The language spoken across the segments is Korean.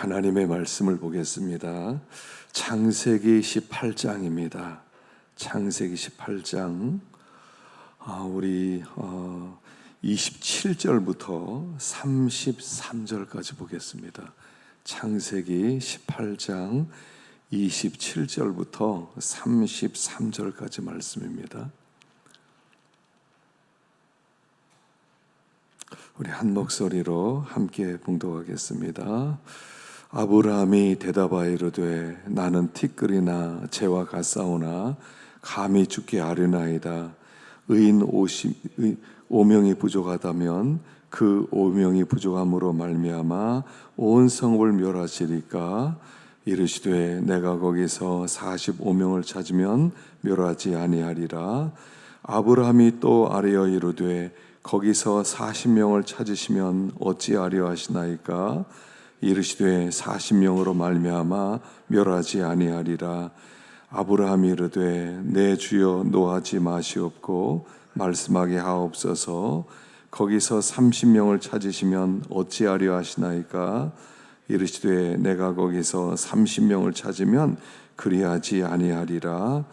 하나님의 말씀을 보겠습니다. 창세기 18장입니다. 창세기 18장 우리 27절부터 33절까지 보겠습니다. 창세기 18장 27절부터 33절까지 말씀입니다. 우리 한 목소리로 함께 봉독하겠습니다. 아브라함이 대답하여 이르되 나는 티끌이나 재와 같사오나 감히 죽게 아뢰나이다. 의인 5명이 부족하다면 그 5명이 부족함으로 말미암아 온 성읍을 멸하시리까. 이르시되 내가 거기서 45명을 찾으면 멸하지 아니하리라. 아브라함이 또 아뢰어 이르되 거기서 40명을 찾으시면 어찌하려 하시나이까. 이르시되 40명으로 말미암아 멸하지 아니하리라. 아브라함이 이르되 내 주여 노하지 마시옵고 말씀하게 하옵소서. 거기서 30명을 찾으시면 어찌하려 하시나이까. 이르시되 내가 거기서 30명을 찾으면 그리하지 아니하리라.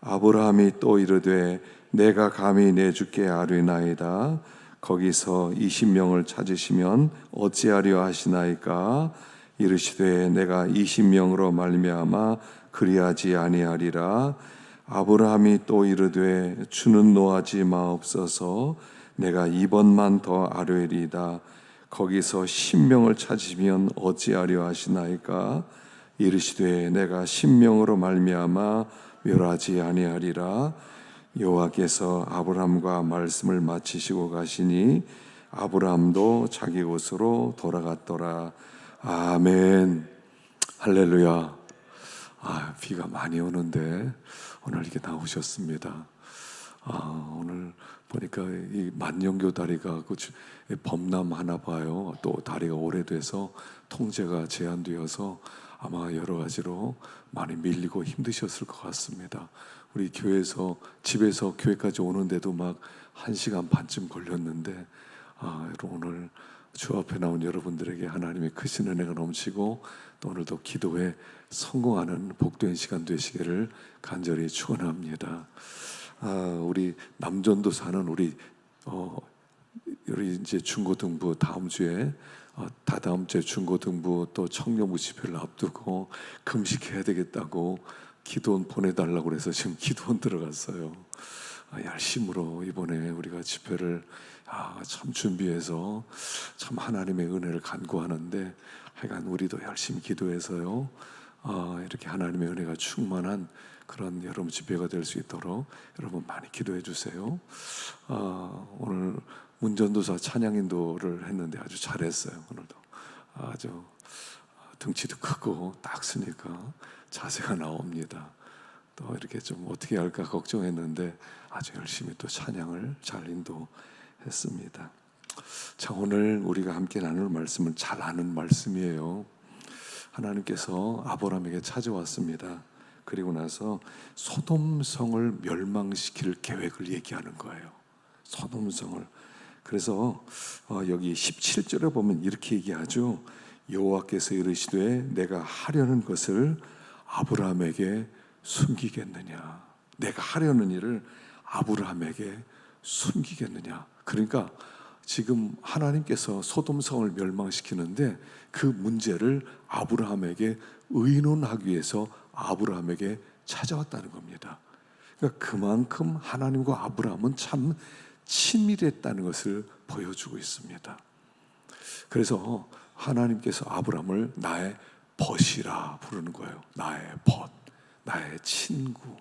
아브라함이 또 이르되 내가 감히 내 주께 아뢰나이다. 거기서 20명을 찾으시면 어찌하려 하시나이까. 이르시되 내가 20명으로 말미암아 그리하지 아니하리라. 아브라함이 또 이르되 주는 노하지 마옵소서. 내가 이번만 더 아뢰리이다. 거기서 10명을 찾으시면 어찌하려 하시나이까. 이르시되 내가 10명으로 말미암아 멸하지 아니하리라. 여호와께서 아브라함과 말씀을 마치시고 가시니 아브라함도 자기 곳으로 돌아갔더라. 아멘. 할렐루야. 비가 많이 오는데 오늘 이렇게 나오셨습니다. 오늘 보니까 이 만영교 다리가 범람하나 봐요. 또 다리가 오래돼서 통제가 제한되어서 아마 여러 가지로 많이 밀리고 힘드셨을 것 같습니다. 우리 교회에서 집에서 교회까지 오는데도 막 1시간 반쯤 걸렸는데 여러분 오늘 주 앞에 나온 여러분들에게 하나님의 크신 은혜가 넘치고 또 오늘도 기도에 성공하는 복된 시간 되시기를 간절히 축원합니다. 우리 남전도 사는 우리 이제 중고등부 다음 주에 다다음 주에 중고등부 또 청년부 집회를 앞두고 금식해야 되겠다고 기도원 보내달라고 그래서 지금 기도원 들어갔어요. 열심으로 이번에 우리가 집회를 참 준비해서 참 하나님의 은혜를 간구하는데 하여간 우리도 열심히 기도해서요 이렇게 하나님의 은혜가 충만한 그런 여러분 집회가 될 수 있도록 여러분 많이 기도해 주세요. 오늘 문전도사 찬양인도를 했는데 아주 잘했어요. 오늘도 아주 등치도 크고 딱 쓰니까 자세가 나옵니다. 또 이렇게 좀 어떻게 할까 걱정했는데 아주 열심히 또 찬양을 잘 인도했습니다. 자, 오늘 우리가 함께 나눌 말씀은 잘 아는 말씀이에요. 하나님께서 아브라함에게 찾아왔습니다. 그리고 나서 소돔성을 멸망시킬 계획을 얘기하는 거예요. 소돔성을. 그래서 여기 17절에 보면 이렇게 얘기하죠. 여호와께서 이르시되 내가 하려는 것을 아브라함에게 숨기겠느냐. 내가 하려는 일을 아브라함에게 숨기겠느냐. 그러니까 지금 하나님께서 소돔성을 멸망시키는데 그 문제를 아브라함에게 의논하기 위해서 아브라함에게 찾아왔다는 겁니다. 그러니까 그만큼 하나님과 아브라함은 참 친밀했다는 것을 보여주고 있습니다. 그래서 하나님께서 아브라함을 나의 벗이라 부르는 거예요. 나의 벗, 나의 친구.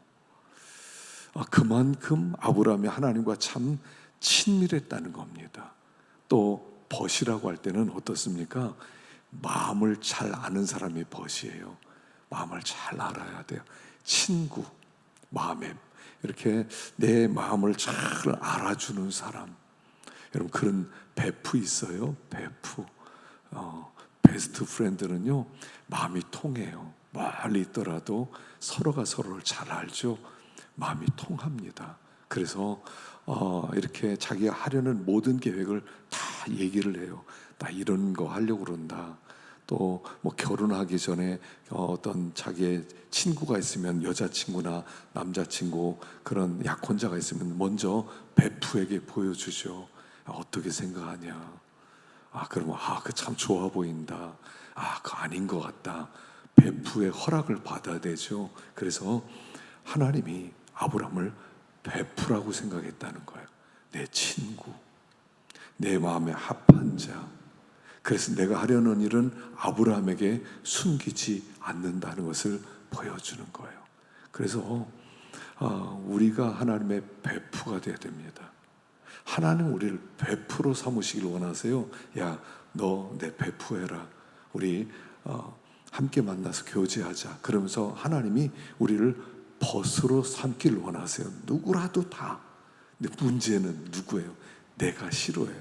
그만큼 아브라함이 하나님과 참 친밀했다는 겁니다. 또 벗이라고 할 때는 어떻습니까? 마음을 잘 아는 사람이 벗이에요. 마음을 잘 알아야 돼요. 친구, 마음에 이렇게 내 마음을 잘 알아주는 사람. 여러분 그런 베프 있어요? 베프. 베스트 프렌드는요 마음이 통해요. 멀리 있더라도 서로가 서로를 잘 알죠. 마음이 통합니다. 그래서 이렇게 자기가 하려는 모든 계획을 다 얘기를 해요. 나 이런 거 하려고 그런다. 또 뭐 결혼하기 전에 어떤 자기의 친구가 있으면 여자친구나 남자친구 그런 약혼자가 있으면 먼저 베프에게 보여주죠. 어떻게 생각하냐? 그러면 그 참 좋아 보인다. 그거 아닌 것 같다. 베프의 허락을 받아야 되죠. 그래서 하나님이 아브라함을 베프라고 생각했다는 거예요. 내 친구, 내 마음에 합한 자. 그래서 내가 하려는 일은 아브라함에게 숨기지 않는다는 것을 보여주는 거예요. 그래서 우리가 하나님의 베프가 되어야 됩니다. 하나님 우리를 베프로 삼으시길 원하세요. 야, 너 내 베프해라. 우리 함께 만나서 교제하자. 그러면서 하나님이 우리를 벗으로 삼기를 원하세요. 누구라도 다. 근데 문제는 누구예요? 내가 싫어해.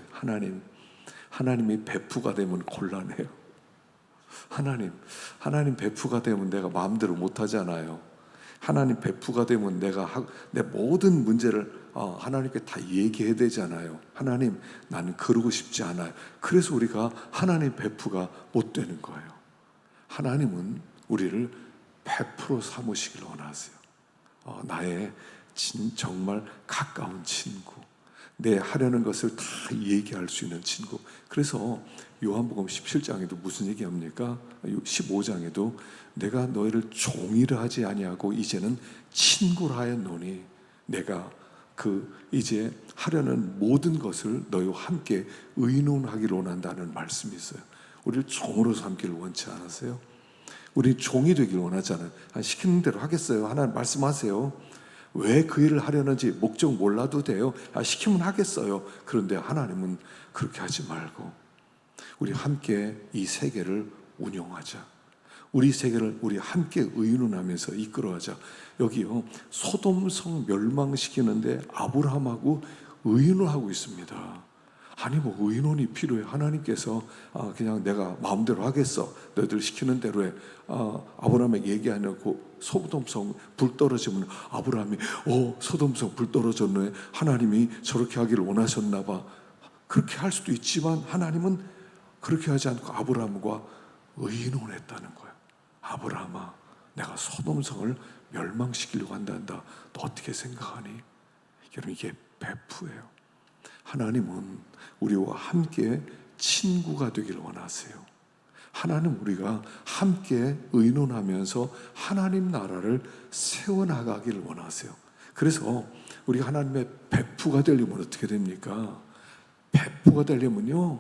하나님이 베프가 되면 곤란해요. 하나님 베프가 되면 내가 마음대로 못하잖아요. 하나님 베프가 되면 내 모든 문제를 하나님께 다 얘기해야 되잖아요. 하나님, 나는 그러고 싶지 않아요. 그래서 우리가 하나님 베프가 못 되는 거예요. 하나님은 우리를 100% 삼으시길 원하세요. 나의 정말 가까운 친구, 내 하려는 것을 다 얘기할 수 있는 친구. 그래서 요한복음 17장에도 무슨 얘기합니까? 15장에도 내가 너희를 종이라 하지 아니하고 이제는 친구라 하였노니 내가 이제 하려는 모든 것을 너희와 함께 의논하기를 원한다는 말씀이 있어요. 우리를 종으로 삼기를 원치 않으세요? 우리 종이 되기를 원하잖아요. 시키는 대로 하겠어요. 하나님 말씀하세요. 왜 그 일을 하려는지 목적 몰라도 돼요. 시키면 하겠어요. 그런데 하나님은 그렇게 하지 말고 우리 함께 이 세계를 운영하자. 우리 세계를 우리 함께 의논하면서 이끌어가자. 여기요, 소돔성 멸망시키는데 아브라함하고 의논하고 있습니다. 아니 뭐 의논이 필요해. 하나님께서 그냥 내가 마음대로 하겠어. 너희들 시키는 대로 해. 아브라함에게 얘기하냐고 소돔성 불 떨어지면 아브라함이 소돔성 불 떨어졌네. 하나님이 저렇게 하기를 원하셨나 봐. 그렇게 할 수도 있지만 하나님은 그렇게 하지 않고 아브라함과 의논했다는 거예요. 아브라함아, 내가 소돔성을 멸망시키려고 한단다. 너 어떻게 생각하니? 여러분, 이게 베프예요. 하나님은 우리와 함께 친구가 되기를 원하세요. 하나님 우리가 함께 의논하면서 하나님 나라를 세워나가기를 원하세요. 그래서 우리가 하나님의 베프가 되려면 어떻게 됩니까? 베프가 되려면요,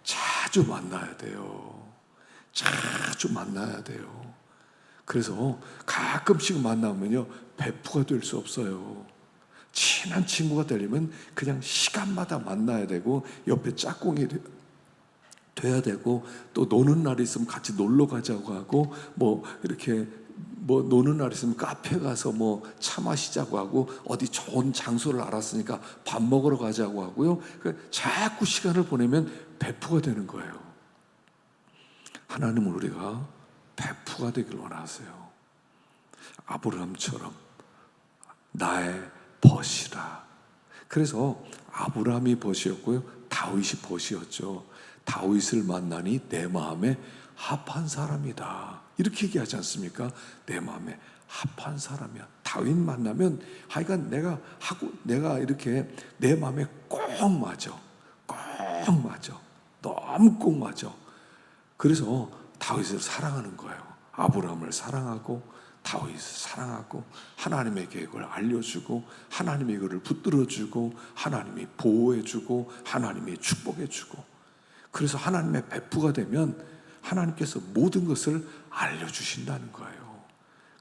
자주 만나야 돼요. 자주 만나야 돼요. 그래서 가끔씩 만나면요, 베프가 될 수 없어요. 친한 친구가 되려면 그냥 시간마다 만나야 되고 옆에 짝꿍이 돼야 되고 또 노는 날이 있으면 같이 놀러 가자고 하고 뭐 이렇게 뭐 노는 날 있으면 카페 가서 뭐 차 마시자고 하고 어디 좋은 장소를 알았으니까 밥 먹으러 가자고 하고요. 자꾸 시간을 보내면 베프가 되는 거예요. 하나님은 우리가 베프가 되길 원하세요. 아브라함처럼 나의 벗이라. 그래서 아브라함이 벗이었고요, 다윗이 벗이었죠. 다윗을 만나니 내 마음에 합한 사람이다. 이렇게 얘기하지 않습니까? 내 마음에 합한 사람이야. 다윗 만나면 하여간 내가 이렇게 내 마음에 꼭 맞아. 꼭 맞아. 너무 꼭 맞아. 그래서 다윗을 사랑하는 거예요. 아브라함을 사랑하고 다윗을 사랑하고 하나님의 계획을 알려주고 하나님의 그를 붙들어주고 하나님이 보호해주고 하나님이 축복해주고. 그래서 하나님의 베프가 되면 하나님께서 모든 것을 알려주신다는 거예요.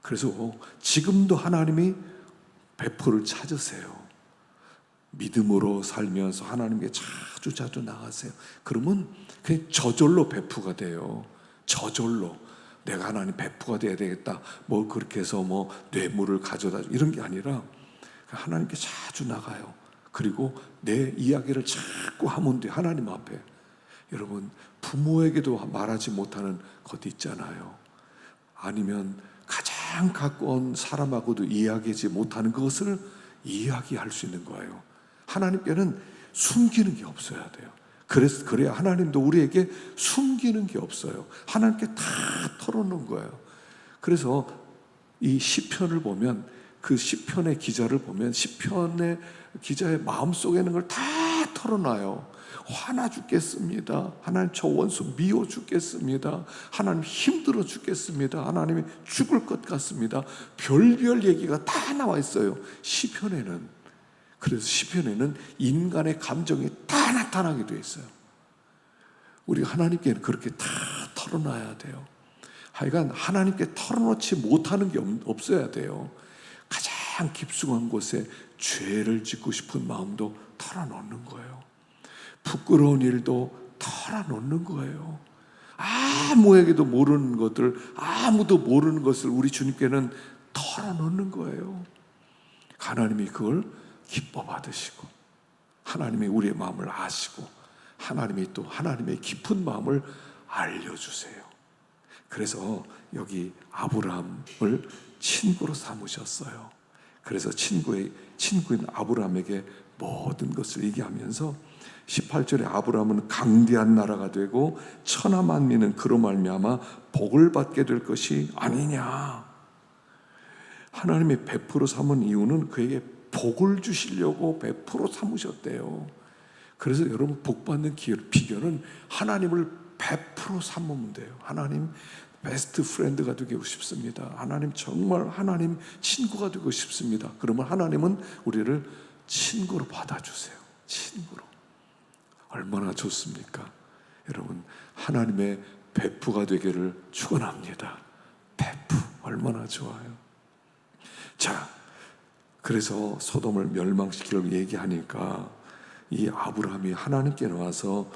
그래서 지금도 하나님이 베프를 찾으세요. 믿음으로 살면서 하나님께 자주 나가세요. 그러면 그냥 저절로 베프가 돼요. 저절로. 내가 하나님 베프가 돼야 되겠다. 뭐 그렇게 해서 뭐 뇌물을 가져다 이런 게 아니라 하나님께 자주 나가요. 그리고 내 이야기를 자꾸 하면 돼. 하나님 앞에. 여러분, 부모에게도 말하지 못하는 것 있잖아요. 아니면 가장 가까운 사람하고도 이야기하지 못하는 것을 이야기할 수 있는 거예요. 하나님께는 숨기는 게 없어야 돼요. 그래야 하나님도 우리에게 숨기는 게 없어요. 하나님께 다 털어놓은 거예요. 그래서 이 시편을 보면, 그 시편의 기자를 보면 시편의 기자의 마음속에 있는 걸 다 털어놔요. 화나 죽겠습니다. 하나님, 저 원수 미워 죽겠습니다. 하나님, 힘들어 죽겠습니다. 하나님이 죽을 것 같습니다. 별별 얘기가 다 나와 있어요, 시편에는. 그래서 시편에는 인간의 감정이 다 나타나게 돼 있어요. 우리가 하나님께는 그렇게 다 털어놔야 돼요. 하여간 하나님께 털어놓지 못하는 게 없어야 돼요. 가장 깊숙한 곳에 죄를 짓고 싶은 마음도 털어놓는 거예요. 부끄러운 일도 털어놓는 거예요. 아무에게도 모르는 것들, 아무도 모르는 것을 우리 주님께는 털어놓는 거예요. 하나님이 그걸 기뻐 받으시고, 하나님이 우리의 마음을 아시고, 하나님이 또 하나님의 깊은 마음을 알려주세요. 그래서 여기 아브라함을 친구로 삼으셨어요. 그래서 친구인 아브라함에게 모든 것을 얘기하면서 18절에 아브라함은 강대한 나라가 되고 천하 만민은 그로 말미암아 복을 받게 될 것이 아니냐. 하나님이 베풀어 삼은 이유는 그에게 복을 주시려고 베풀어 삼으셨대요. 그래서 여러분, 복 받는 비결은 하나님을 베풀어 삼으면 돼요. 하나님 베스트 프렌드가 되고 싶습니다. 하나님, 정말 하나님 친구가 되고 싶습니다. 그러면 하나님은 우리를 친구로 받아주세요. 친구로. 얼마나 좋습니까? 여러분, 하나님의 베프가 되기를 축원합니다. 베프, 얼마나 좋아요. 자, 그래서 소돔을 멸망시키려고 얘기하니까 이 아브라함이 하나님께 나와서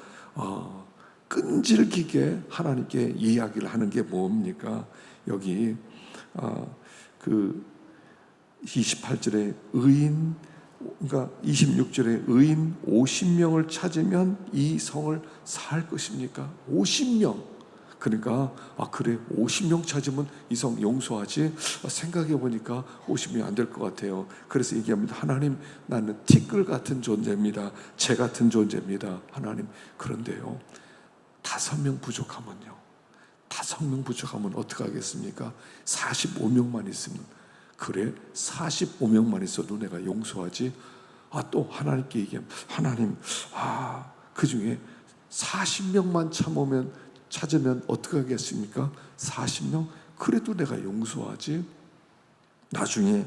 끈질기게 하나님께 이야기를 하는 게 뭡니까? 여기 그 28절에 의인, 그러니까 26절에 의인 50명을 찾으면 이 성을 살 것입니까? 50명. 그러니까 그래, 50명 찾으면 이 성 용서하지? 생각해 보니까 50명이 안 될 것 같아요. 그래서 얘기합니다. 하나님, 나는 티끌 같은 존재입니다. 재 같은 존재입니다. 하나님, 그런데요, 5명 부족하면요, 5명 부족하면 어떡하겠습니까? 45명만 있으면, 그래, 45명만 있어도 내가 용서하지? 또 하나님께 얘기하면, 하나님, 그 중에 40명만 찾으면 어떻게 하겠습니까? 40명? 그래도 내가 용서하지? 나중에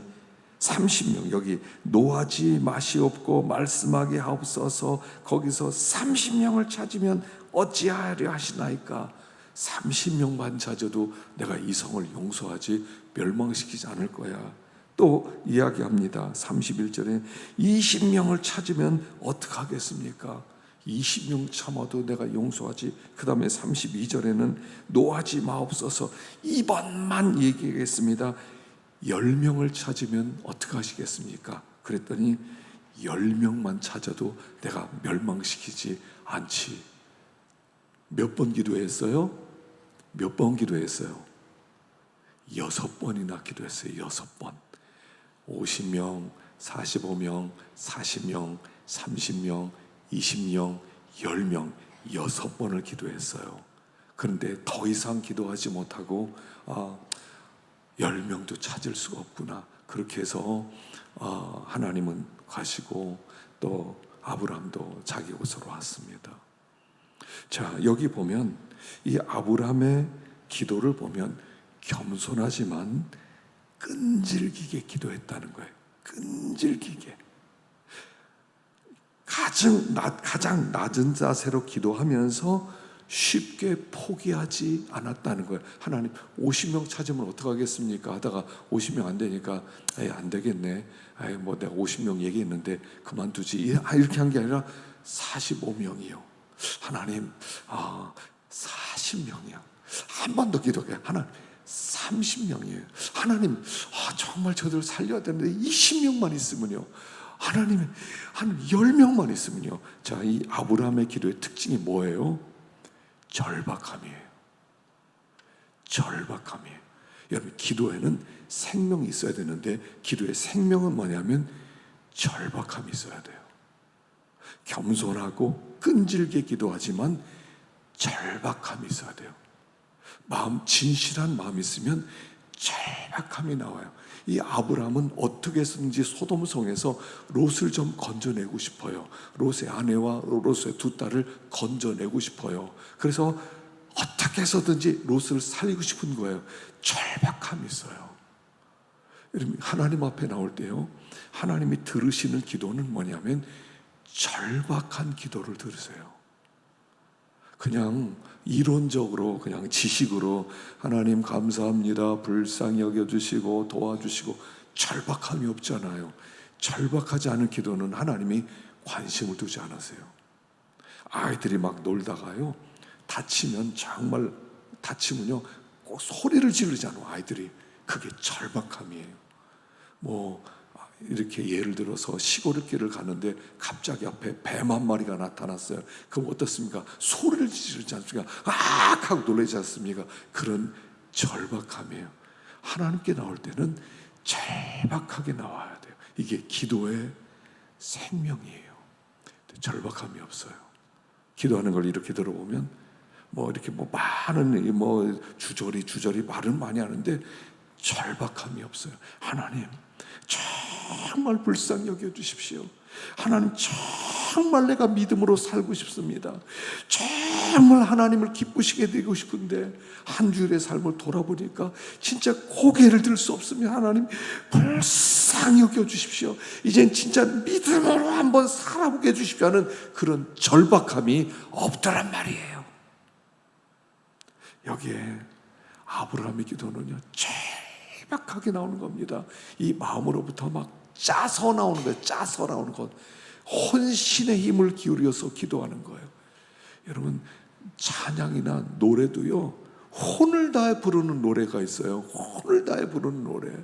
30명, 여기 노하지 마시옵고 말씀하게 하옵소서, 거기서 30명을 찾으면 어찌하려 하시나이까? 30명만 찾아도 내가 이 성을 용서하지 멸망시키지 않을 거야. 또 이야기합니다. 31절에 20명을 찾으면 어떡하겠습니까? 20명 참아도 내가 용서하지. 그 다음에 32절에는 노하지 마옵소서, 이번만 얘기하겠습니다. 10명을 찾으면 어떻게 하시겠습니까? 그랬더니 10명만 찾아도 내가 멸망시키지 않지. 몇 번 기도했어요? 몇 번 기도했어요? 6번이나 기도했어요. 6번. 50명, 45명, 40명, 30명, 20명, 10명, 6번을 기도했어요. 그런데 더 이상 기도하지 못하고 10명도 찾을 수가 없구나. 그렇게 해서 하나님은 가시고 또 아브라함도 자기 곳으로 왔습니다. 자, 여기 보면 이 아브라함의 기도를 보면 겸손하지만 끈질기게 기도했다는 거예요. 끈질기게. 가장 낮은 자세로 기도하면서 쉽게 포기하지 않았다는 거예요. 하나님, 50명 찾으면 어떡하겠습니까? 하다가 50명 안 되니까 안 되겠네. 뭐 내가 50명 얘기했는데 그만두지. 이렇게 한 게 아니라 45명이요. 하나님, 40명이야. 한 번 더 기도해. 하나님, 30명이에요. 하나님, 정말 저들 살려야 되는데 20명만 있으면요. 하나님, 한 10명만 있으면요. 자, 이 아브라함의 기도의 특징이 뭐예요? 절박함이에요. 절박함이에요. 여러분, 기도에는 생명이 있어야 되는데 기도의 생명은 뭐냐면 절박함이 있어야 돼요. 겸손하고 끈질게 기도하지만 절박함이 있어야 돼요. 진실한 마음이 있으면 절박함이 나와요. 이 아브라함은 어떻게 해서든지 소돔성에서 롯을 좀 건져내고 싶어요. 롯의 아내와 롯의 두 딸을 건져내고 싶어요. 그래서 어떻게 해서든지 롯을 살리고 싶은 거예요. 절박함이 있어요. 여러분, 하나님 앞에 나올 때요, 하나님이 들으시는 기도는 뭐냐면 절박한 기도를 들으세요. 그냥 이론적으로, 그냥 지식으로 하나님 감사합니다, 불쌍히 여겨주시고 도와주시고, 절박함이 없잖아요. 절박하지 않은 기도는 하나님이 관심을 두지 않으세요. 아이들이 막 놀다가요, 다치면요 꼭 소리를 지르잖아요. 아이들이. 그게 절박함이에요. 이렇게 예를 들어서 시골길을 가는데 갑자기 앞에 뱀 한 마리가 나타났어요. 그럼 어떻습니까? 소리를 지르지 않습니까? 악 하고 놀라지 않습니까? 그런 절박함이에요. 하나님께 나올 때는 절박하게 나와야 돼요. 이게 기도의 생명이에요. 절박함이 없어요. 기도하는 걸 이렇게 들어보면 이렇게 많은 주저리 말은 많이 하는데 절박함이 없어요. 하나님 정말 불쌍히 여겨주십시오. 하나님 정말 내가 믿음으로 살고 싶습니다. 정말 하나님을 기쁘시게 되고 싶은데 한 주일의 삶을 돌아보니까 진짜 고개를 들 수 없으면 하나님 불쌍히 여겨주십시오. 이젠 진짜 믿음으로 한번 살아보게 해주십시오 하는 그런 절박함이 없더란 말이에요. 여기에 아브라함의 기도는요 절박하게 나오는 겁니다. 이 마음으로부터 막 짜서 나오는 거예요. 짜서 나오는 것. 혼신의 힘을 기울여서 기도하는 거예요. 여러분, 찬양이나 노래도요 혼을 다해 부르는 노래가 있어요. 혼을 다해 부르는 노래.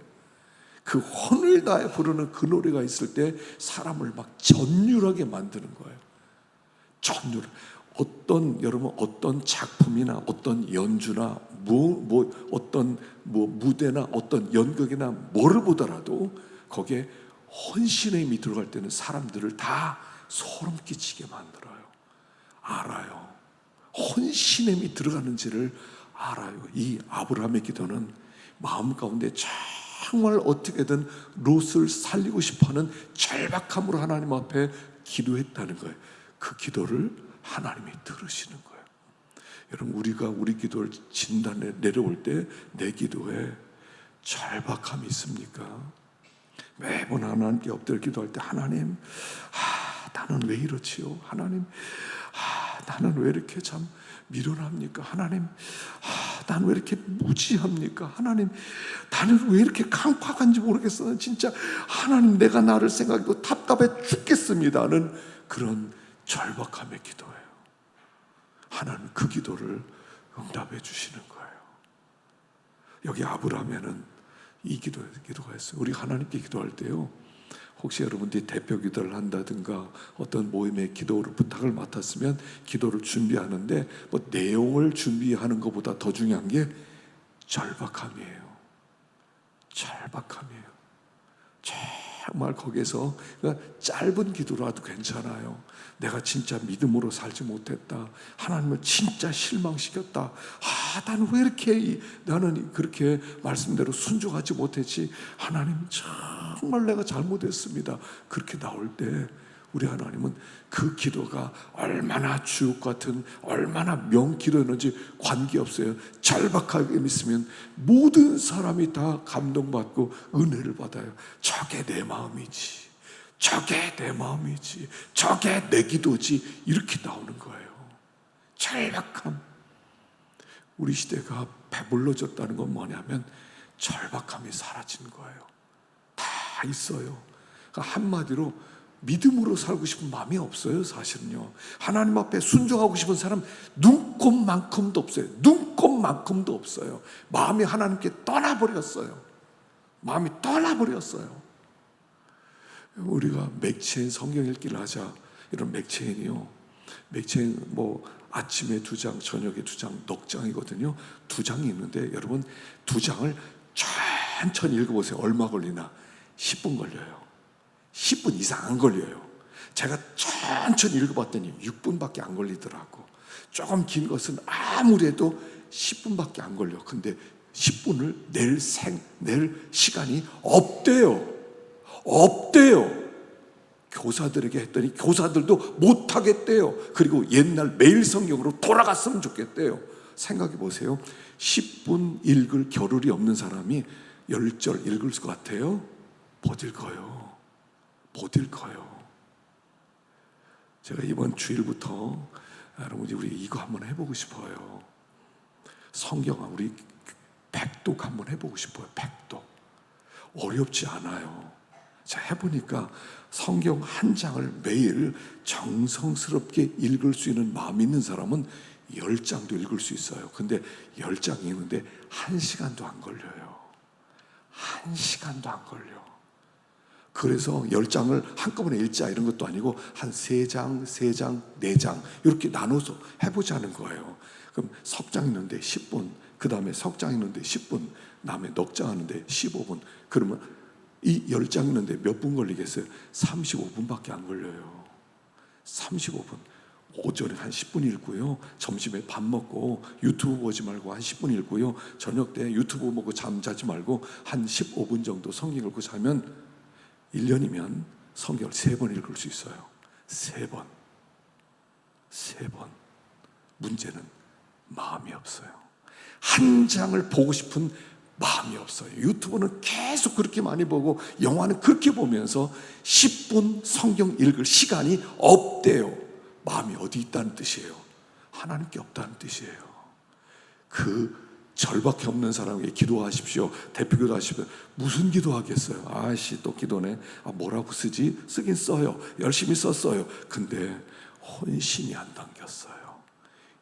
그 혼을 다해 부르는 그 노래가 있을 때 사람을 막 전율하게 만드는 거예요. 전율. 여러분 어떤 작품이나 어떤 연주나 어떤 무대나 어떤 연극이나 뭐를 보더라도 거기에 헌신의 힘이 들어갈 때는 사람들을 다 소름 끼치게 만들어요. 알아요. 헌신의 힘이 들어가는지를 알아요. 이 아브라함의 기도는 마음 가운데 정말 어떻게든 롯을 살리고 싶어하는 절박함으로 하나님 앞에 기도했다는 거예요. 그 기도를 하나님이 들으시는 거예요. 여러분, 우리가 우리 기도를 진단에 내려올 때 내 기도에 절박함이 있습니까? 매번 하나님께 엎드려 기도할 때 하나님, 나는 왜 이렇지요? 하나님, 나는 왜 이렇게 참 미련합니까? 하나님, 나는 왜 이렇게 무지합니까? 하나님, 나는 왜 이렇게 강팍한지 모르겠어요. 진짜 하나님, 내가 나를 생각해도 답답해 죽겠습니다는 그런 절박함의 기도예요. 하나님 그 기도를 응답해 주시는 거예요. 여기 아브라함에는 이 기도가 있어요. 우리 하나님께 기도할 때요, 혹시 여러분들이 대표 기도를 한다든가 어떤 모임의 기도로 부탁을 맡았으면 기도를 준비하는데 내용을 준비하는 것보다 더 중요한 게 절박함이에요. 절박함이에요. 정말 거기에서 짧은 기도라도 괜찮아요. 내가 진짜 믿음으로 살지 못했다. 하나님을 진짜 실망시켰다. 나는 왜 이렇게 나는 그렇게 말씀대로 순종하지 못했지. 하나님 정말 내가 잘못했습니다. 그렇게 나올 때 우리 하나님은 그 기도가 얼마나 주옥 같은 얼마나 명기도였는지 관계없어요. 절박하게 믿으면 모든 사람이 다 감동받고 은혜를 받아요. 저게 내 마음이지, 저게 내 마음이지, 저게 내 기도지, 이렇게 나오는 거예요. 절박함. 우리 시대가 배불러졌다는 건 뭐냐면 절박함이 사라진 거예요. 다 있어요. 그러니까 한마디로 믿음으로 살고 싶은 마음이 없어요. 사실은요, 하나님 앞에 순종하고 싶은 사람 눈꼽만큼도 없어요. 눈꼽만큼도 없어요. 마음이 하나님께 떠나버렸어요. 마음이 떠나버렸어요. 우리가 맥체인 성경 읽기를 하자. 이런 맥체인이요, 맥체인 아침에 2장, 저녁에 2장, 넉 장이거든요. 2장이 있는데 여러분 2장을 천천히 읽어보세요. 얼마 걸리나? 10분 걸려요. 10분 이상 안 걸려요. 제가 천천히 읽어봤더니 6분밖에 안 걸리더라고. 조금 긴 것은 아무래도 10분밖에 안 걸려. 근데 10분을 낼 시간이 없대요. 교사들에게 했더니 교사들도 못하겠대요. 그리고 옛날 매일 성경으로 돌아갔으면 좋겠대요. 생각해 보세요. 10분 읽을 겨를이 없는 사람이 10절 읽을 것 같아요? 못 읽어요. 제가 이번 주일부터 여러분 우리 이거 한번 해보고 싶어요. 성경 우리 백독 한번 해보고 싶어요. 백독 어렵지 않아요. 자, 해보니까 성경 한 장을 매일 정성스럽게 읽을 수 있는 마음 있는 사람은 10장도 읽을 수 있어요. 근데 10장 읽는데 1시간도 안 걸려요. 1시간도 안 걸려. 그래서 10장을 한꺼번에 읽자 이런 것도 아니고 한 3장, 4장 이렇게 나눠서 해보자는 거예요. 그럼 석장 읽는데 10분, 그 다음에 석장 읽는데 10분, 다음에 넉장 하는데 15분. 그러면 이 10장 읽는데 몇 분 걸리겠어요? 35분밖에 안 걸려요. 35분. 오전에 한 10분 읽고요. 점심에 밥 먹고 유튜브 보지 말고 한 10분 읽고요. 저녁 때 유튜브 보고 잠자지 말고 한 15분 정도 성경 읽고 자면 1년이면 성경을 3번 읽을 수 있어요. 3번. 문제는 마음이 없어요. 한 장을 보고 싶은 마음이 없어요. 유튜브는 계속 그렇게 많이 보고 영화는 그렇게 보면서 10분 성경 읽을 시간이 없대요. 마음이 어디 있다는 뜻이에요? 하나님께 없다는 뜻이에요. 그 절밖에 없는 사람에게 기도하십시오. 대표기도 하십시오. 무슨 기도하겠어요? 아씨 또 기도네. 뭐라고 쓰지? 쓰긴 써요. 열심히 썼어요. 근데 혼신이 안 담겼어요.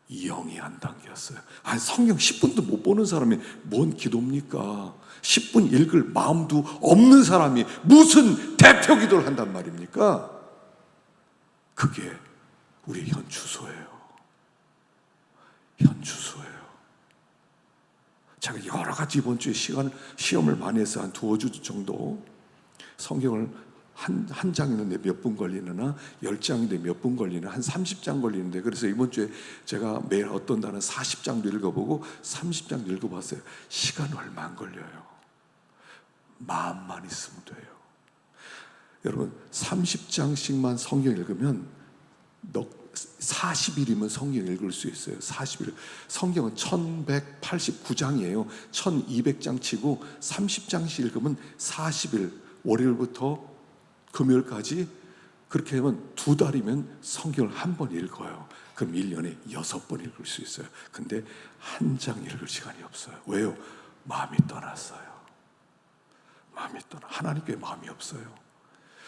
영이 안 담겼어요. 성경 10분도 못 보는 사람이 뭔 기도입니까? 10분 읽을 마음도 없는 사람이 무슨 대표 기도를 한단 말입니까? 그게 우리의 현주소예요. 제가 여러 가지 이번 주에 시험을 많이 해서 한 2주 정도 성경을 한 장인데 몇 분 걸리느나 10장인데 몇 분 걸리나 한 30장 걸리는데 그래서 이번 주에 제가 매일 어떤 날은 40장도 읽어보고 30장도 읽어봤어요. 시간 얼마 안 걸려요. 마음만 있으면 돼요. 여러분 30장씩만 성경 읽으면 40일이면 성경 읽을 수 있어요. 40일. 성경은 1189장이에요 1200장 치고 30장씩 읽으면 40일 월요일부터 금요일까지 그렇게 하면 2달이면 성경을 한 번 읽어요. 그럼 1년에 6번 읽을 수 있어요. 근데 한 장 읽을 시간이 없어요. 왜요? 마음이 떠났어요. 하나님께 마음이 없어요.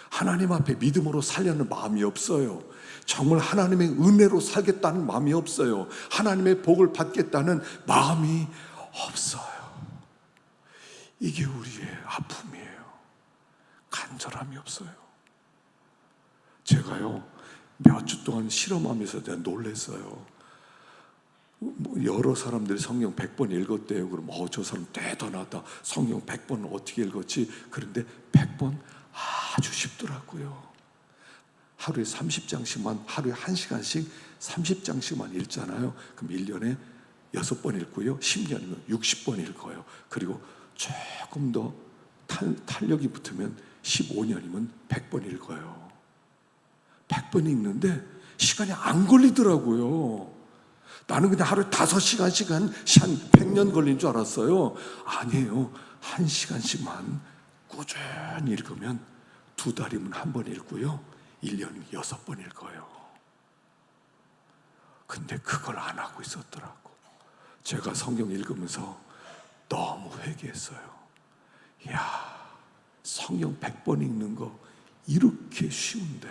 하나님 앞에 믿음으로 살려는 마음이 없어요. 정말 하나님의 은혜로 살겠다는 마음이 없어요. 하나님의 복을 받겠다는 마음이 없어요. 이게 우리의 아픔이에요. 간절함이 없어요. 제가요 몇 주 동안 실험하면서 내가 놀랐어요. 여러 사람들이 성경 100번 읽었대요. 그럼 저 사람 대단하다. 성경 100번 어떻게 읽었지? 그런데 100번 아주 쉽더라고요. 하루에 30장씩만 하루에 1시간씩 30장씩만 읽잖아요. 그럼 1년에 6번 읽고요. 10년이면 60번 읽어요. 그리고 조금 더 탄력이 붙으면 15년이면 100번 읽어요. 100번 읽는데 시간이 안 걸리더라고요. 나는 그냥 하루에 5시간씩 한 100년 걸린 줄 알았어요. 아니에요. 1시간씩만 꾸준히 읽으면 2달이면 1번 읽고요. 1년이면 6번 읽어요. 근데 그걸 안 하고 있었더라고. 제가 성경 읽으면서 너무 회개했어요. 이야, 성경 100번 읽는 거 이렇게 쉬운데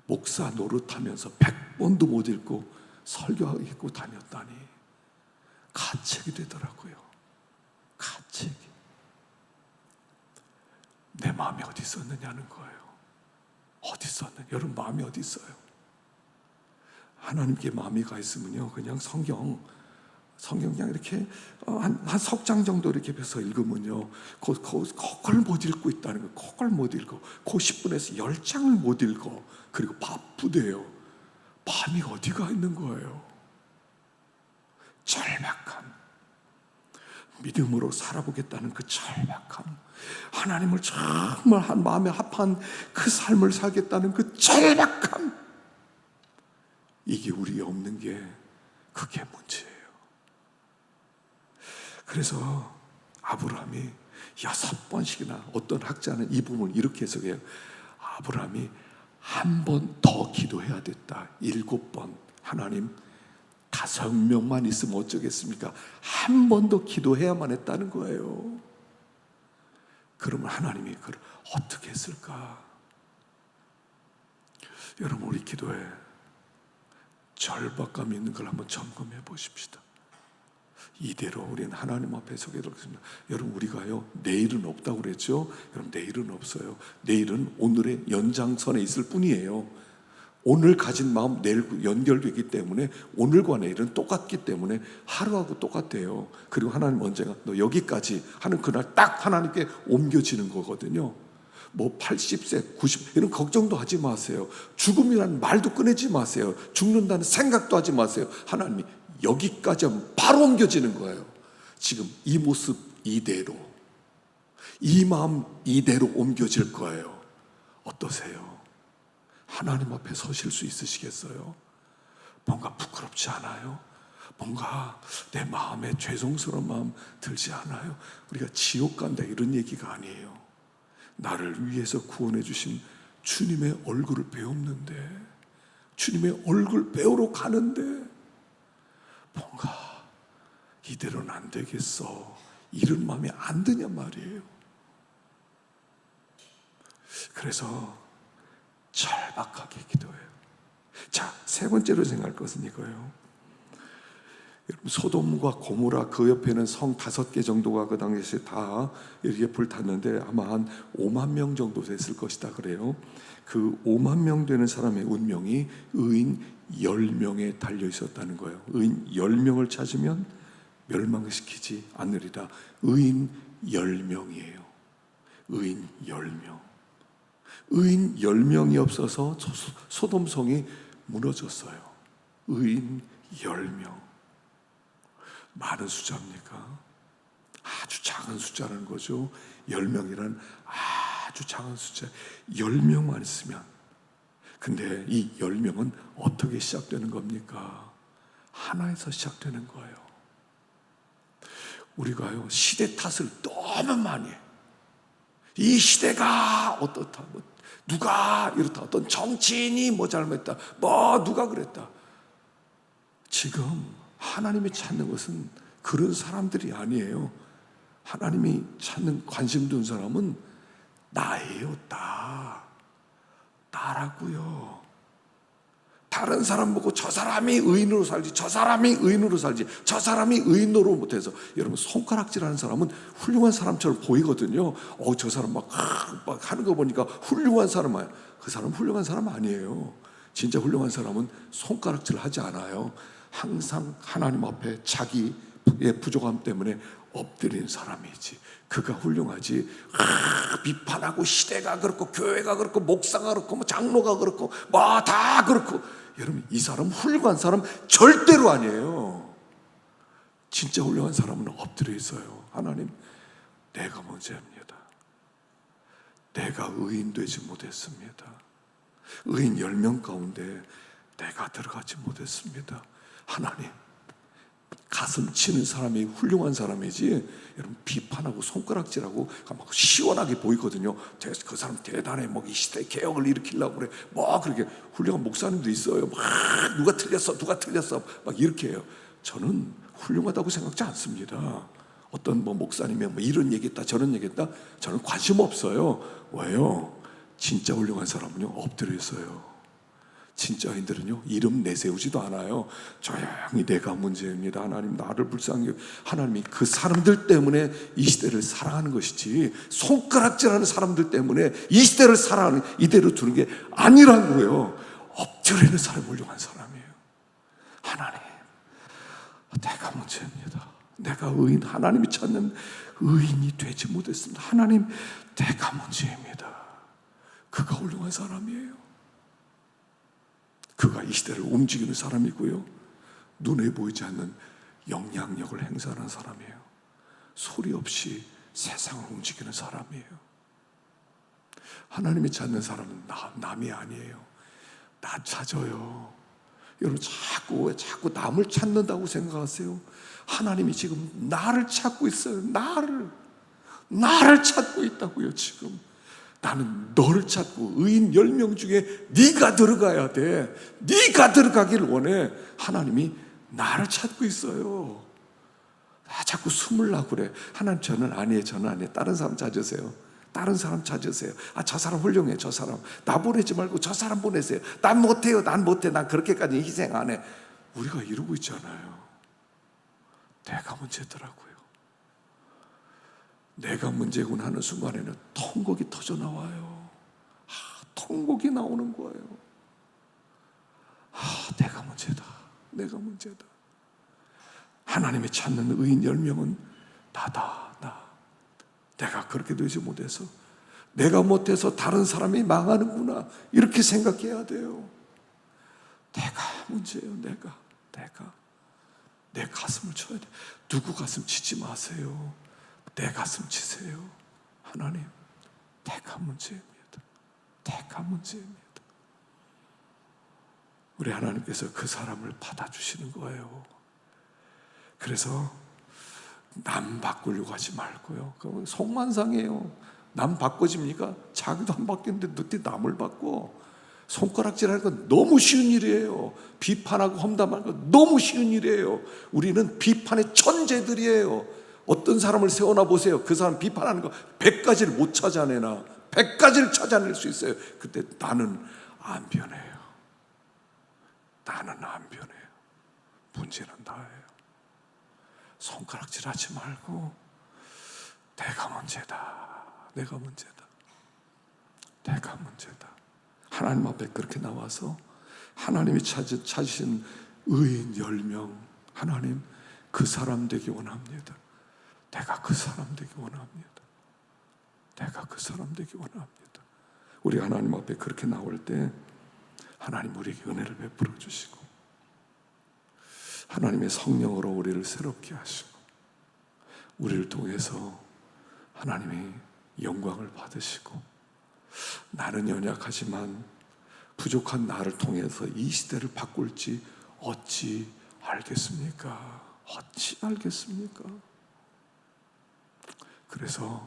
목사 노릇하면서 100번도 못 읽고 설교하고 다녔다니 가책이 되더라고요. 가책이. 내 마음이 어디 있었느냐는 거예요. 어디 있었느냐? 여러분 마음이 어디 있어요? 하나님께 마음이 가 있으면요 그냥 성경 성경 그냥 이렇게 한 석 장 정도 이렇게 펴서 읽으면요, 그걸 못 읽고 있다는 거예요. 그걸 못 읽어. 그 10분에서 10장을 못 읽어. 그리고 바쁘대요. 밤이 어디가 있는 거예요. 절박함, 믿음으로 살아보겠다는 그 절박함, 하나님을 정말 한 마음에 합한 그 삶을 살겠다는 그 절박함, 이게 우리에 없는 게 그게 문제예요. 그래서 아브라함이 6번씩이나, 어떤 학자는 이 부분을 이렇게 해석해요. 아브라함이 한 번 더 기도해야 됐다. 7번. 하나님, 5명만 있으면 어쩌겠습니까? 한 번 더 기도해야만 했다는 거예요. 그러면 하나님이 그걸 어떻게 했을까? 여러분, 우리 기도에 절박감이 있는 걸 한번 점검해 보십시다. 이대로 우리는 하나님 앞에 서게 되겠습니다. 여러분, 우리가요, 내일은 없다고 그랬죠? 여러분, 내일은 없어요. 내일은 오늘의 연장선에 있을 뿐이에요. 오늘 가진 마음 내일 연결되기 때문에 오늘과 내일은 똑같기 때문에 하루하고 똑같아요. 그리고 하나님 언제가 너 여기까지 하는 그날 딱 하나님께 옮겨지는 거거든요. 뭐 80세, 90 이런 걱정도 하지 마세요. 죽음이라는 말도 꺼내지 마세요. 죽는다는 생각도 하지 마세요. 하나님이 여기까지 하면 바로 옮겨지는 거예요. 지금 이 모습 이대로, 이 마음 이대로 옮겨질 거예요. 어떠세요? 하나님 앞에 서실 수 있으시겠어요? 뭔가 부끄럽지 않아요? 뭔가 내 마음에 죄송스러운 마음 들지 않아요? 우리가 지옥 간다 이런 얘기가 아니에요. 나를 위해서 구원해 주신 주님의 얼굴을 배웠는데, 주님의 얼굴 배우러 가는데 뭔가 이대로는 안 되겠어, 이런 마음이 안 드냔 말이에요. 그래서 절박하게 기도해요. 자, 세 번째로 생각할 것은 이거예요. 여러분, 소돔과 고모라 그 옆에는 성 5개 정도가 그 당시에 다 이렇게 불탔는데 아마 한 5만 명 정도 됐을 것이다 그래요. 그 5만 명 되는 사람의 운명이 의인 10명에 달려 있었다는 거예요. 의인 10명을 찾으면 멸망시키지 않으리라. 의인 10명이에요. 의인 10명. 의인 10명이 없어서 소돔성이 무너졌어요. 의인 10명. 많은 숫자입니까? 아주 작은 숫자라는 거죠. 10명이란 아주 작은 숫자. 10명만 있으면. 근데 이 10명은 어떻게 시작되는 겁니까? 하나에서 시작되는 거예요. 우리가요, 시대 탓을 너무 많이 해요. 이 시대가 어떻다, 뭐 누가 이렇다, 어떤 정치인이 뭐 잘못했다, 뭐 누가 그랬다. 지금 하나님이 찾는 것은 그런 사람들이 아니에요. 하나님이 찾는, 관심 둔 사람은 나예요. 나라고요. 다른 사람 보고 저 사람이 의인으로 살지, 저 사람이 의인으로 살지, 저 사람이 의인으로 못해서, 여러분, 손가락질하는 사람은 훌륭한 사람처럼 보이거든요. 저 사람 막 하는 거 보니까 훌륭한 사람 아니야. 그 사람 훌륭한 사람 아니에요. 진짜 훌륭한 사람은 손가락질 하지 않아요. 항상 하나님 앞에 자기의 부족함 때문에 엎드린 사람이지. 그가 훌륭하지. 비판하고, 시대가 그렇고, 교회가 그렇고, 목사가 그렇고, 뭐 장로가 그렇고, 뭐 다 그렇고. 여러분, 이 사람 훌륭한 사람 절대로 아니에요. 진짜 훌륭한 사람은 엎드려 있어요. 하나님, 내가 문제입니다. 내가 의인 되지 못했습니다. 의인 10명 가운데 내가 들어가지 못했습니다. 하나님, 가슴 치는 사람이 훌륭한 사람이지, 여러분, 비판하고 손가락질하고 막 시원하게 보이거든요. 그 사람 대단해, 뭐 이 시대 개혁을 일으키려고 그래, 뭐 그렇게 훌륭한 목사님도 있어요. 막 누가 틀렸어 막 이렇게 해요. 저는 훌륭하다고 생각지 않습니다. 어떤 뭐 목사님이 뭐 이런 얘기했다 저런 얘기했다, 저는 관심 없어요. 왜요? 진짜 훌륭한 사람은요, 엎드려 있어요. 진짜인들은요, 이름 내세우지도 않아요. 조용히 내가 문제입니다. 하나님, 나를 불쌍히. 하나님이 그 사람들 때문에 이 시대를 사랑하는 것이지, 손가락질하는 사람들 때문에 이 시대를 사랑하는, 이대로 두는 게 아니라고요. 엎드려 있는 사람이 훌륭한 사람이에요. 하나님, 내가 문제입니다. 내가 의인, 하나님이 찾는 의인이 되지 못했습니다. 하나님, 내가 문제입니다. 그가 훌륭한 사람이에요. 그가 이 시대를 움직이는 사람이고요, 눈에 보이지 않는 영향력을 행사하는 사람이에요. 소리 없이 세상을 움직이는 사람이에요. 하나님이 찾는 사람은 남이 아니에요. 나 찾아요. 여러분, 자꾸 남을 찾는다고 생각하세요? 하나님이 지금 나를 찾고 있어요. 나를 찾고 있다고요. 지금 나는 너를 찾고, 의인 10명 중에 네가 들어가야 돼. 네가 들어가기를 원해. 하나님이 나를 찾고 있어요. 자꾸 숨으려고 그래. 하나님, 저는 아니에요. 다른 사람 찾으세요. 다른 사람 찾으세요. 저 사람 훌륭해. 저 사람 나 보내지 말고 저 사람 보내세요. 난 못해요. 난 그렇게까지 희생 안 해. 우리가 이러고 있잖아요. 내가 문제더라고요. 내가 문제군 하는 순간에는 통곡이 터져 나와요. 통곡이 나오는 거예요. 내가 문제다. 하나님이 찾는 의인 10명은 나다. 내가 그렇게 되지 못해서, 내가 못해서 다른 사람이 망하는구나, 이렇게 생각해야 돼요. 내가 문제예요. 내 가슴을 쳐야 돼. 누구 가슴 치지 마세요. 내 가슴 치세요. 하나님, 내가 문제입니다. 우리 하나님께서 그 사람을 받아주시는 거예요. 그래서 남 바꾸려고 하지 말고요. 그건 속만상이에요. 남 바꿔집니까? 자기도 안 바뀌는데 어떻게 남을 바꿔? 손가락질하는 건 너무 쉬운 일이에요. 비판하고 험담하는 건 너무 쉬운 일이에요. 우리는 비판의 천재들이에요. 어떤 사람을 세워놔 보세요. 그 사람 비판하는 거 100가지를 못 찾아내나 100가지를 찾아낼 수 있어요. 그때 나는 안 변해요. 문제는 나예요. 손가락질하지 말고 내가 문제다. 하나님 앞에 그렇게 나와서 하나님이 찾으신 의인 10명, 하나님, 그 사람 되기 원합니다. 내가 그 사람 되기 원합니다. 우리 하나님 앞에 그렇게 나올 때 하나님 우리에게 은혜를 베풀어 주시고, 하나님의 성령으로 우리를 새롭게 하시고, 우리를 통해서 하나님이 영광을 받으시고, 나는 연약하지만 부족한 나를 통해서 이 시대를 바꿀지 어찌 알겠습니까? 그래서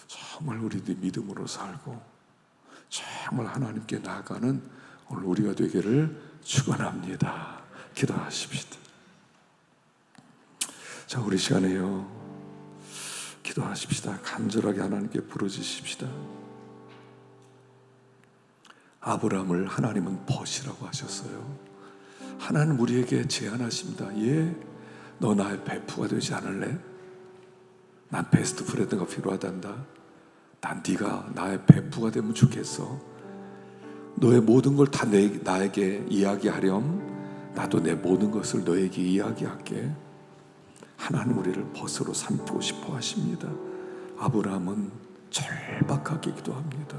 정말 우리들이 믿음으로 살고 정말 하나님께 나아가는 오늘 우리가 되기를 축원합니다. 기도하십시다. 자, 우리 시간에요, 기도하십시다. 간절하게 하나님께 부르짖으십시다. 아브라함을 하나님은 벗이라고 하셨어요. 하나님 우리에게 제안하십니다. 너 나의 베프가 되지 않을래? 난 베스트 프렌드가 필요하단다. 난 네가 나의 베프가 되면 좋겠어. 너의 모든 걸 다 나에게 이야기하렴. 나도 내 모든 것을 너에게 이야기할게. 하나님 우리를 벗으로 삼고 싶어 하십니다. 아브라함은 절박하게 기도합니다.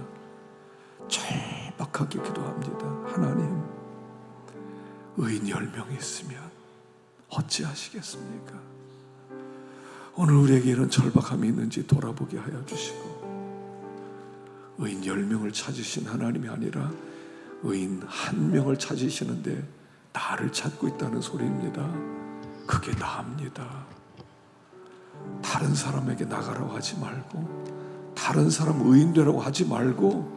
하나님, 의인 10명이 있으면 어찌하시겠습니까? 오늘 우리에게 이런 절박함이 있는지 돌아보게 하여 주시고, 의인 10명을 찾으신 하나님이 아니라 의인 1명을 찾으시는데 나를 찾고 있다는 소리입니다. 그게 나입니다. 다른 사람에게 나가라고 하지 말고, 다른 사람 의인 되라고 하지 말고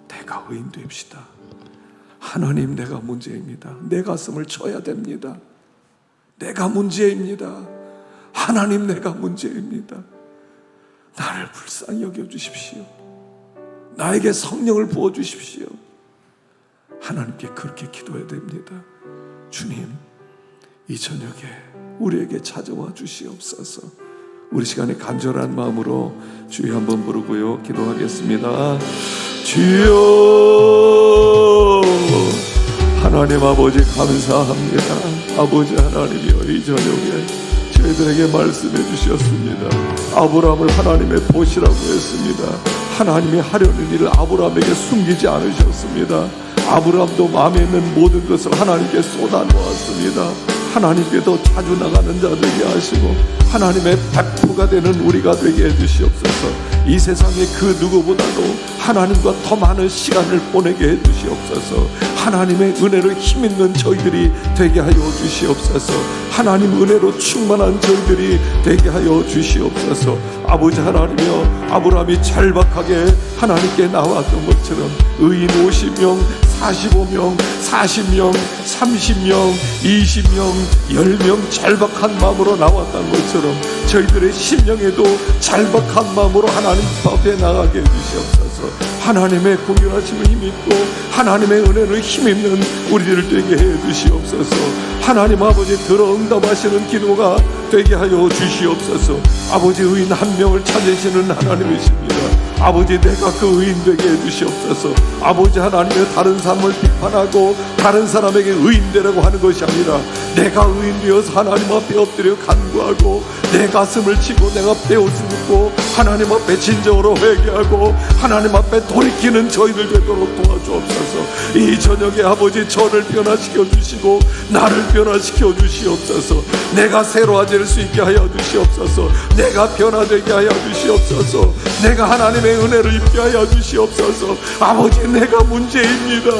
내가 의인 됩시다. 하나님, 내가 문제입니다. 내 가슴을 쳐야 됩니다. 내가 문제입니다. 하나님, 내가 문제입니다. 나를 불쌍히 여겨주십시오. 나에게 성령을 부어주십시오. 하나님께 그렇게 기도해야 됩니다. 주님, 이 저녁에 우리에게 찾아와 주시옵소서. 우리 시간에 간절한 마음으로 주여 한번 부르고요, 기도하겠습니다. 주여, 하나님 아버지 감사합니다. 아버지 하나님이여, 이 저녁에 저희들에게 말씀해 주셨습니다. 아브라함을 하나님의 보시라고 했습니다. 하나님이 하려는 일을 아브라함에게 숨기지 않으셨습니다. 아브라함도 마음에 있는 모든 것을 하나님께 쏟아놓았습니다. 하나님께 더 자주 나가는 자 되게 하시고 하나님의 배포가 되는 우리가 되게 해주시옵소서. 이 세상에 그 누구보다도 하나님과 더 많은 시간을 보내게 해주시옵소서. 하나님의 은혜로 힘있는 저희들이 되게 하여 주시옵소서. 하나님 은혜로 충만한 저희들이 되게 하여 주시옵소서. 아버지 하나님이여, 아브라함이 절박하게 하나님께 나왔던 것처럼 의인 50명, 45명, 40명, 30명, 20명, 10명 절박한 마음으로 나왔던 것처럼 저희들의 심령에도 절박한 마음으로 하나님 앞에 나가게 해주시옵소서. 하나님의 공연하심을 힘입고 하나님의 은혜를 힘입는 우리들을 되게 해주시옵소서. 하나님 아버지 들어 응답하시는 기도가 되게 하여 주시옵소서. 아버지 의인 한 명을 찾으시는 하나님이십니다. 아버지 내가 그 의인 되게 해주시옵소서. 아버지 하나님의 다른 사람을 비판하고 다른 사람에게 의인 되라고 하는 것이 아니라 내가 의인 되어서 하나님 앞에 엎드려 간구하고 내 가슴을 치고 내가 베옷을 입고 하나님 앞에 진정으로 회개하고 하나님 앞에 돌이키는 저희들 되도록 도와주옵소서. 이 저녁에 아버지 저를 변화시켜 주시고 나를 변화시켜 주시옵소서. 내가 새로워질 수 있게 하여 주시옵소서. 내가 변화되게 하여 주시옵소서. 내가 하나님의 은혜를 입게 하여 주시옵소서. 아버지 내가 문제입니다.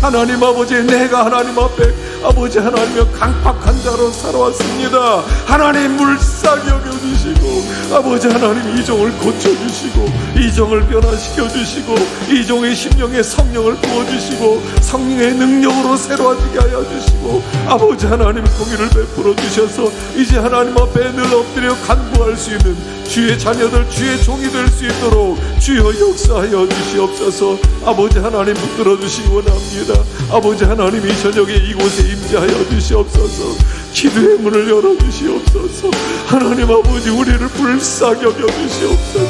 하나님 아버지 내가 하나님 앞에 아버지 하나님의 강팍한 자로 살아왔습니다. 하나님 물싸게 여겨주시고 아버지 하나님 이종을 고쳐주시고 이종을 변화시켜주시고 이종의 심령에 성령을 부어주시고 성령의 능력으로 새로워지게 하여 주시고 아버지 하나님 공의를 베풀어 주셔서 이제 하나님 앞에 늘 엎드려 간구할 수 있는 주의 자녀들 주의 종이 될 수 있도록 주여 역사하여 주시옵소서. 아버지 하나님 붙들어 주시기 원합니다. 아버지 하나님 이 저녁에 이곳에 임재하여 주시옵소서. 기도의 문을 열어주시옵소서. 하나님 아버지 우리를 불쌍히 여겨주시옵소서.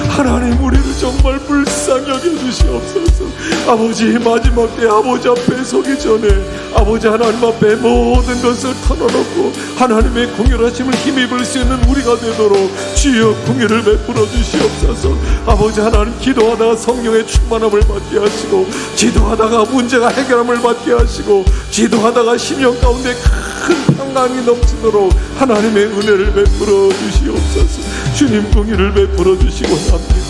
하나님 우리를 정말 불쌍히 여겨주시옵소서. 아버지 마지막 때 아버지 앞에 서기 전에 아버지 하나님 앞에 모든 것을 털어놓고 하나님의 공연하심을 힘입을 수 있는 우리가 되도록 주여 공연을 베풀어 주시옵소서. 아버지 하나님 기도하다가 성령의 충만함을 받게 하시고 기도하다가 문제가 해결함을 받게 하시고 기도하다가 심령 가운데 큰 평강이 넘치도록 하나님의 은혜를 베풀어 주시옵소서. 주님 공의를 베풀어 주시고 합니다.